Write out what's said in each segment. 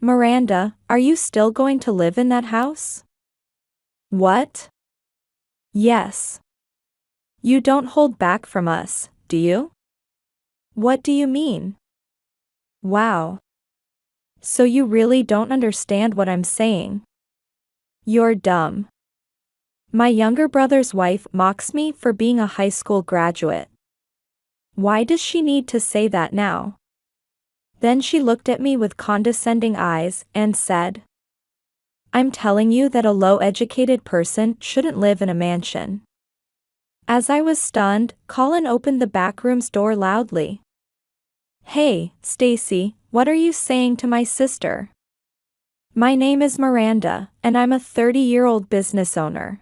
Miranda, are you still going to live in that house? What? Yes. You don't hold back from us, do you? What do you mean? Wow. So you really don't understand what I'm saying. You're dumb. My younger brother's wife mocks me for being a high school graduate. Why does she need to say that now? Then she looked at me with condescending eyes and said, I'm telling you that a low-educated person shouldn't live in a mansion. As I was stunned, Colin opened the back room's door loudly. Hey, Stacy, what are you saying to my sister? My name is Miranda, and I'm a 30-year-old business owner.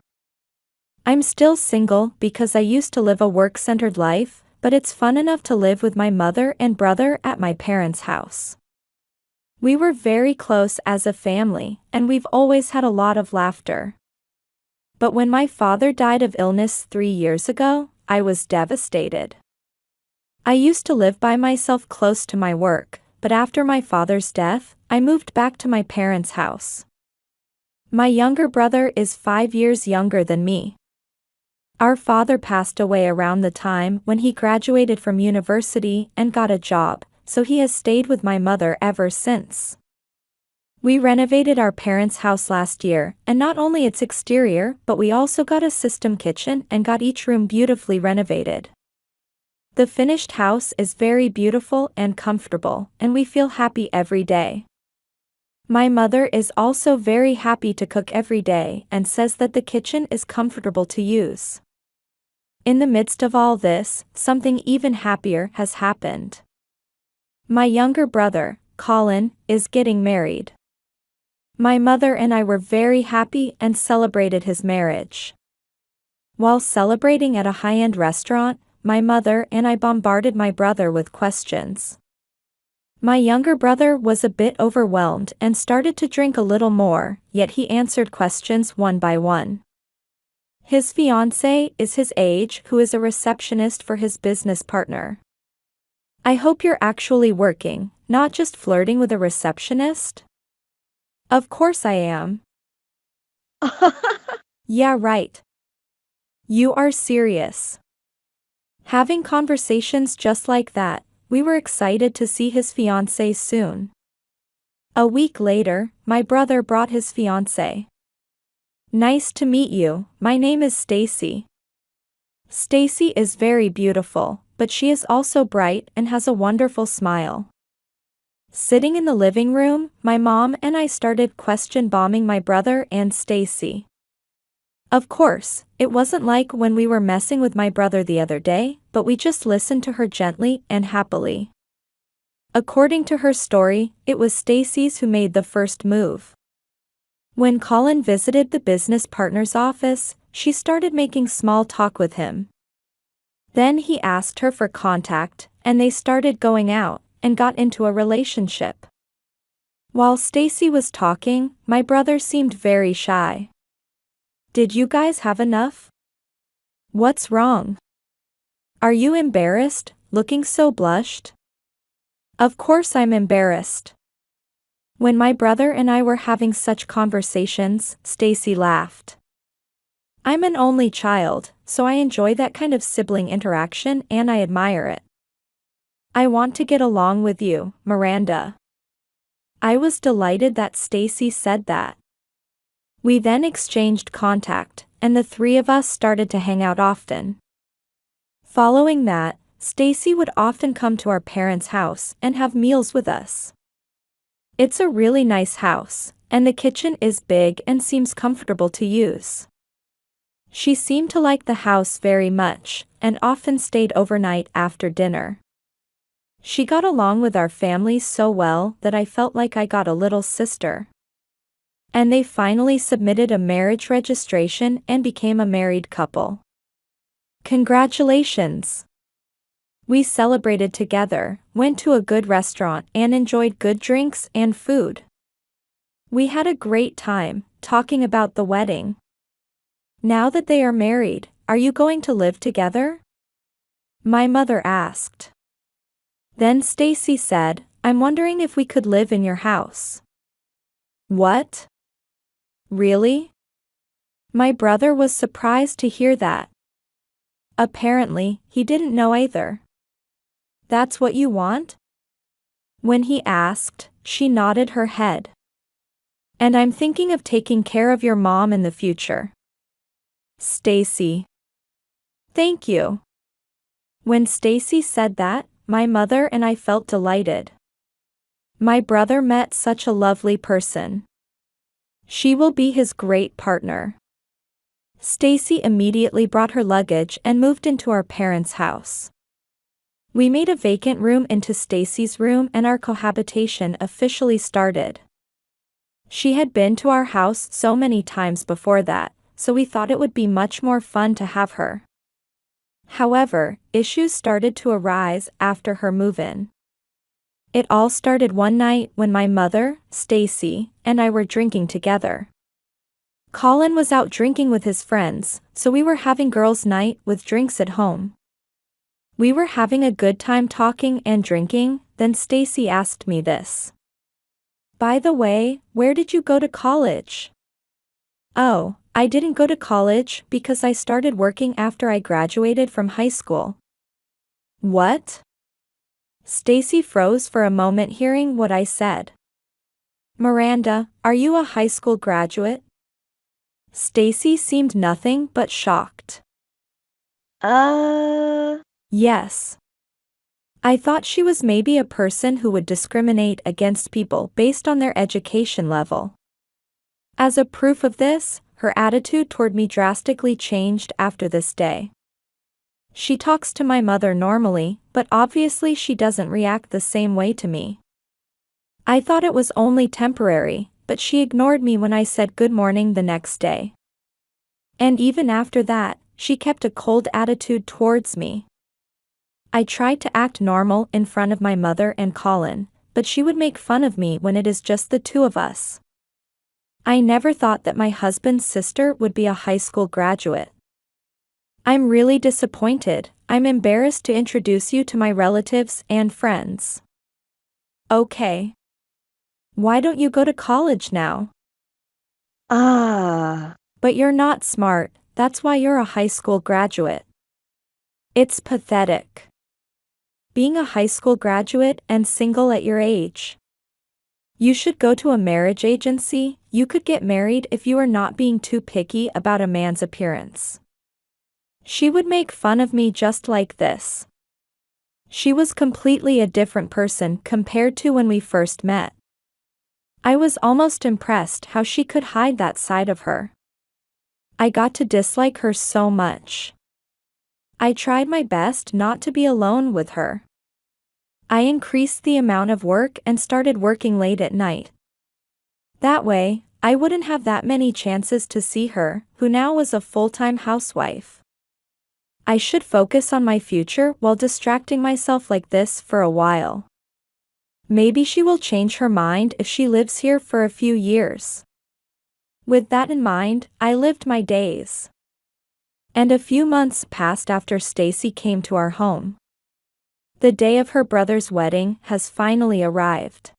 I'm still single because I used to live a work-centered life, but it's fun enough to live with my mother and brother at my parents' house. We were very close as a family, and we've always had a lot of laughter. But when my father died of illness 3 years ago, I was devastated. I used to live by myself close to my work, but after my father's death, I moved back to my parents' house. My younger brother is 5 years younger than me. Our father passed away around the time when he graduated from university and got a job, so he has stayed with my mother ever since. We renovated our parents' house last year, and not only its exterior, but we also got a system kitchen and got each room beautifully renovated. The finished house is very beautiful and comfortable, and we feel happy every day. My mother is also very happy to cook every day and says that the kitchen is comfortable to use. In the midst of all this, something even happier has happened. My younger brother, Colin, is getting married. My mother and I were very happy and celebrated his marriage. While celebrating at a high-end restaurant, my mother and I bombarded my brother with questions. My younger brother was a bit overwhelmed and started to drink a little more, yet he answered questions one by one. His fiancée is his age, who is a receptionist for his business partner. I hope you're actually working, not just flirting with a receptionist? Of course I am. Yeah, right. You are serious. Having conversations just like that, we were excited to see his fiancée soon. A week later, my brother brought his fiancée. Nice to meet you, my name is Stacy. Stacy is very beautiful, but she is also bright and has a wonderful smile. Sitting in the living room, my mom and I started question-bombing my brother and Stacy. Of course, it wasn't like when we were messing with my brother the other day, but we just listened to her gently and happily. According to her story, it was Stacy's who made the first move. When Colin visited the business partner's office, she started making small talk with him. Then he asked her for contact, and they started going out, and got into a relationship. While Stacy was talking, my brother seemed very shy. Did you guys have enough? What's wrong? Are you embarrassed, looking so blushed? Of course I'm embarrassed. When my brother and I were having such conversations, Stacy laughed. I'm an only child, so I enjoy that kind of sibling interaction and I admire it. I want to get along with you, Miranda. I was delighted that Stacy said that. We then exchanged contact, and the three of us started to hang out often. Following that, Stacy would often come to our parents' house and have meals with us. It's a really nice house, and the kitchen is big and seems comfortable to use. She seemed to like the house very much, and often stayed overnight after dinner. She got along with our families so well that I felt like I got a little sister. And they finally submitted a marriage registration and became a married couple. Congratulations! We celebrated together, went to a good restaurant and enjoyed good drinks and food. We had a great time, talking about the wedding. Now that they are married, are you going to live together? My mother asked. Then Stacy said, I'm wondering if we could live in your house. What? Really? My brother was surprised to hear that. Apparently, he didn't know either. That's what you want? When he asked, she nodded her head. And I'm thinking of taking care of your mom in the future. Stacy. Thank you. When Stacy said that, my mother and I felt delighted. My brother met such a lovely person. She will be his great partner. Stacy immediately brought her luggage and moved into our parents' house. We made a vacant room into Stacy's room and our cohabitation officially started. She had been to our house so many times before that, so we thought it would be much more fun to have her. However, issues started to arise after her move-in. It all started one night when my mother, Stacy, and I were drinking together. Colin was out drinking with his friends, so we were having girls' night with drinks at home. We were having a good time talking and drinking, then Stacy asked me this. By the way, where did you go to college? Oh, I didn't go to college because I started working after I graduated from high school. What? Stacy froze for a moment hearing what I said. Miranda, are you a high school graduate? Stacy seemed nothing but shocked. Yes. I thought she was maybe a person who would discriminate against people based on their education level. As a proof of this, her attitude toward me drastically changed after this day. She talks to my mother normally, but obviously she doesn't react the same way to me. I thought it was only temporary, but she ignored me when I said good morning the next day. And even after that, she kept a cold attitude towards me. I tried to act normal in front of my mother and Colin, but she would make fun of me when it is just the two of us. I never thought that my husband's sister would be a high school graduate. I'm really disappointed. I'm embarrassed to introduce you to my relatives and friends. Okay. Why don't you go to college now? But you're not smart, that's why you're a high school graduate. It's pathetic. Being a high school graduate and single at your age. You should go to a marriage agency. You could get married if you are not being too picky about a man's appearance. She would make fun of me just like this. She was completely a different person compared to when we first met. I was almost impressed how she could hide that side of her. I got to dislike her so much. I tried my best not to be alone with her. I increased the amount of work and started working late at night. That way, I wouldn't have that many chances to see her, who now was a full-time housewife. I should focus on my future while distracting myself like this for a while. Maybe she will change her mind if she lives here for a few years. With that in mind, I lived my days. And a few months passed after Stacy came to our home. The day of her brother's wedding has finally arrived.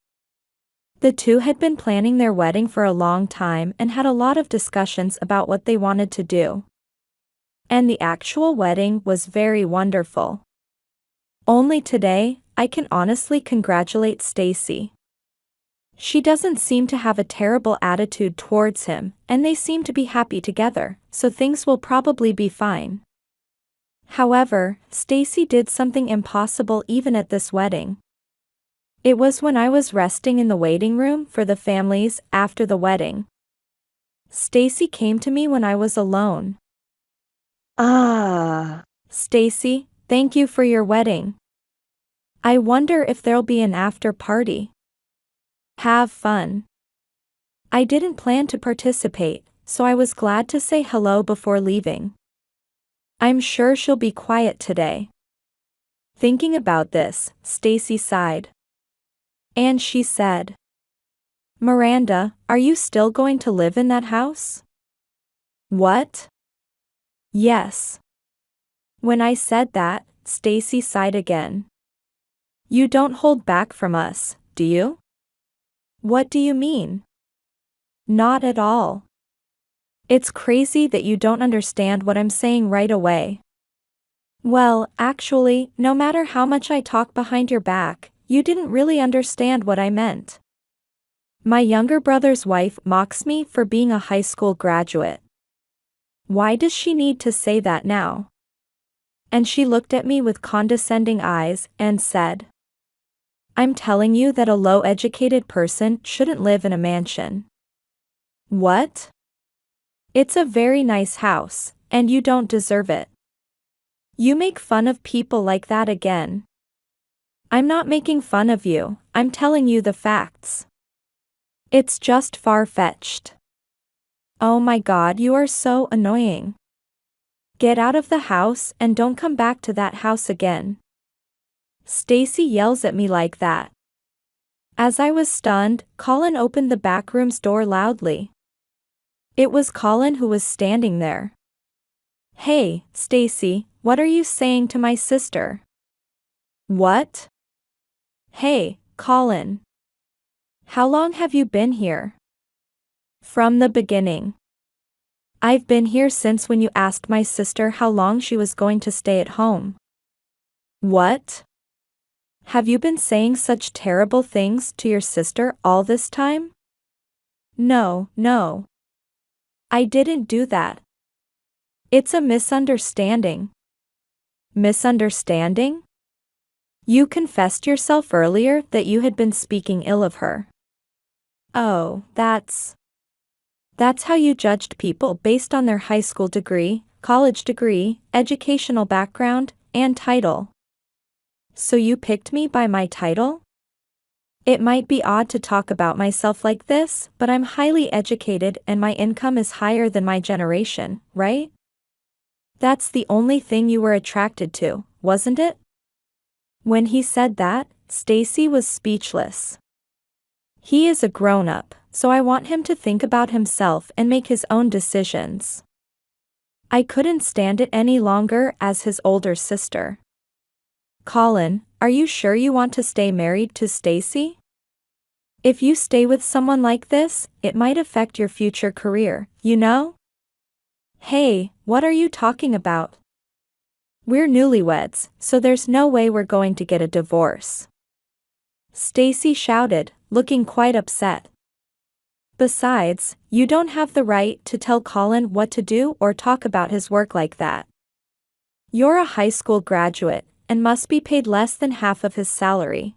The two had been planning their wedding for a long time and had a lot of discussions about what they wanted to do. And the actual wedding was very wonderful. Only today, I can honestly congratulate Stacy. She doesn't seem to have a terrible attitude towards him, and they seem to be happy together, so things will probably be fine. However, Stacy did something impossible even at this wedding. It was when I was resting in the waiting room for the families after the wedding. Stacy came to me when I was alone. Stacy, thank you for your wedding. I wonder if there'll be an after party. Have fun. I didn't plan to participate, so I was glad to say hello before leaving. I'm sure she'll be quiet today. Thinking about this, Stacy sighed. And she said, Miranda, are you still going to live in that house? What? Yes. When I said that, Stacy sighed again. You don't hold back from us, do you? What do you mean? Not at all. It's crazy that you don't understand what I'm saying right away. Well, actually, no matter how much I talk behind your back, you didn't really understand what I meant. My younger brother's wife mocks me for being a high school graduate. Why does she need to say that now? And she looked at me with condescending eyes and said, I'm telling you that a low-educated person shouldn't live in a mansion. What? It's a very nice house, and you don't deserve it. You make fun of people like that again. I'm not making fun of you, I'm telling you the facts. It's just far-fetched. Oh my God, you are so annoying. Get out of the house and don't come back to that house again. Stacy yells at me like that. As I was stunned, Colin opened the back room's door loudly. It was Colin who was standing there. Hey, Stacy, what are you saying to my sister? What? Hey, Colin. How long have you been here? From the beginning. I've been here since when you asked my sister how long she was going to stay at home. What? Have you been saying such terrible things to your sister all this time? No. I didn't do that. It's a misunderstanding. Misunderstanding? You confessed yourself earlier that you had been speaking ill of her. Oh, that's how you judged people based on their high school degree, college degree, educational background, and title. So you picked me by my title? It might be odd to talk about myself like this, but I'm highly educated and my income is higher than my generation, right? That's the only thing you were attracted to, wasn't it? When he said that, Stacy was speechless. He is a grown-up, so I want him to think about himself and make his own decisions. I couldn't stand it any longer as his older sister. Colin, are you sure you want to stay married to Stacy? If you stay with someone like this, it might affect your future career, you know? Hey, what are you talking about? We're newlyweds, so there's no way we're going to get a divorce. Stacy shouted, looking quite upset. Besides, you don't have the right to tell Colin what to do or talk about his work like that. You're a high school graduate and must be paid less than half of his salary.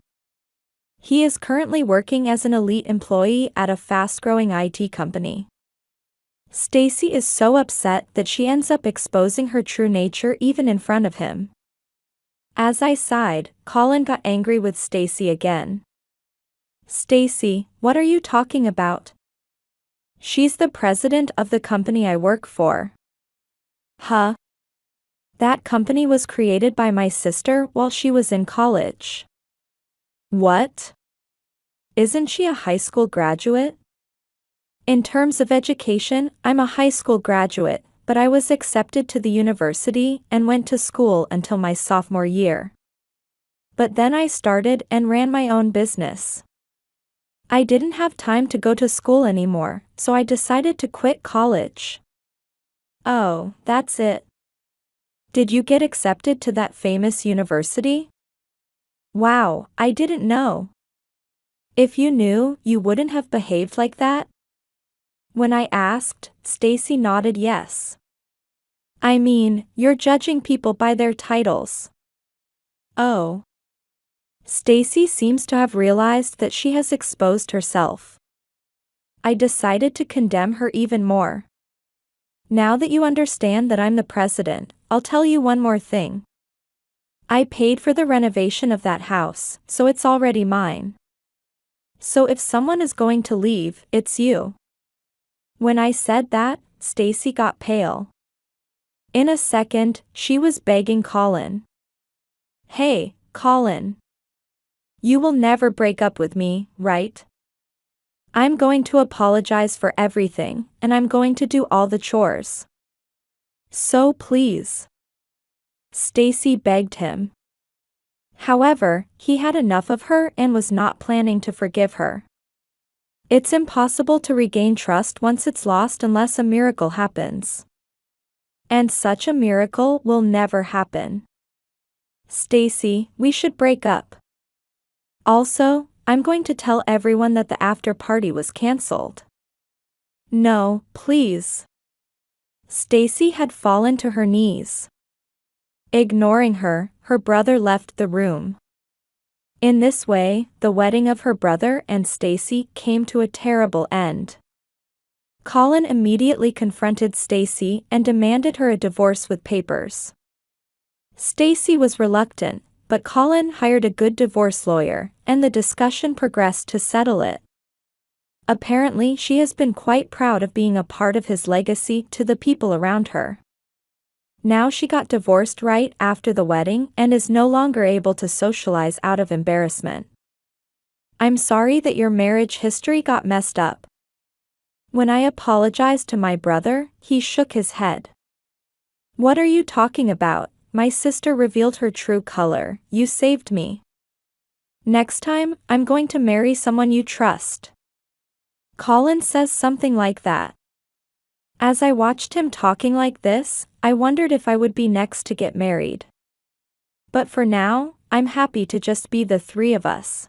He is currently working as an elite employee at a fast-growing IT company. Stacy is so upset that she ends up exposing her true nature even in front of him. As I sighed, Colin got angry with Stacy again. Stacy, what are you talking about? She's the president of the company I work for. Huh? That company was created by my sister while she was in college. What? Isn't she a high school graduate? In terms of education, I'm a high school graduate, but I was accepted to the university and went to school until my sophomore year. But then I started and ran my own business. I didn't have time to go to school anymore, so I decided to quit college. Oh, that's it. Did you get accepted to that famous university? Wow, I didn't know. If you knew, you wouldn't have behaved like that? When I asked, Stacy nodded yes. I mean, you're judging people by their titles. Oh. Stacy seems to have realized that she has exposed herself. I decided to condemn her even more. Now that you understand that I'm the president, I'll tell you one more thing. I paid for the renovation of that house, so it's already mine. So if someone is going to leave, it's you. When I said that, Stacy got pale. In a second, she was begging Colin. Hey, Colin. You will never break up with me, right? I'm going to apologize for everything, and I'm going to do all the chores. So please. Stacy begged him. However, he had enough of her and was not planning to forgive her. It's impossible to regain trust once it's lost unless a miracle happens. And such a miracle will never happen. Stacy, we should break up. Also, I'm going to tell everyone that the after party was cancelled. No, please. Stacy had fallen to her knees. Ignoring her, her brother left the room. In this way, the wedding of her brother and Stacy came to a terrible end. Colin immediately confronted Stacy and demanded her a divorce with papers. Stacy was reluctant, but Colin hired a good divorce lawyer, and the discussion progressed to settle it. Apparently, she has been quite proud of being a part of his legacy to the people around her. Now she got divorced right after the wedding and is no longer able to socialize out of embarrassment. I'm sorry that your marriage history got messed up. When I apologized to my brother, he shook his head. What are you talking about? My sister revealed her true color. You saved me. Next time, I'm going to marry someone you trust. Colin says something like that. As I watched him talking like this, I wondered if I would be next to get married. But for now, I'm happy to just be the three of us.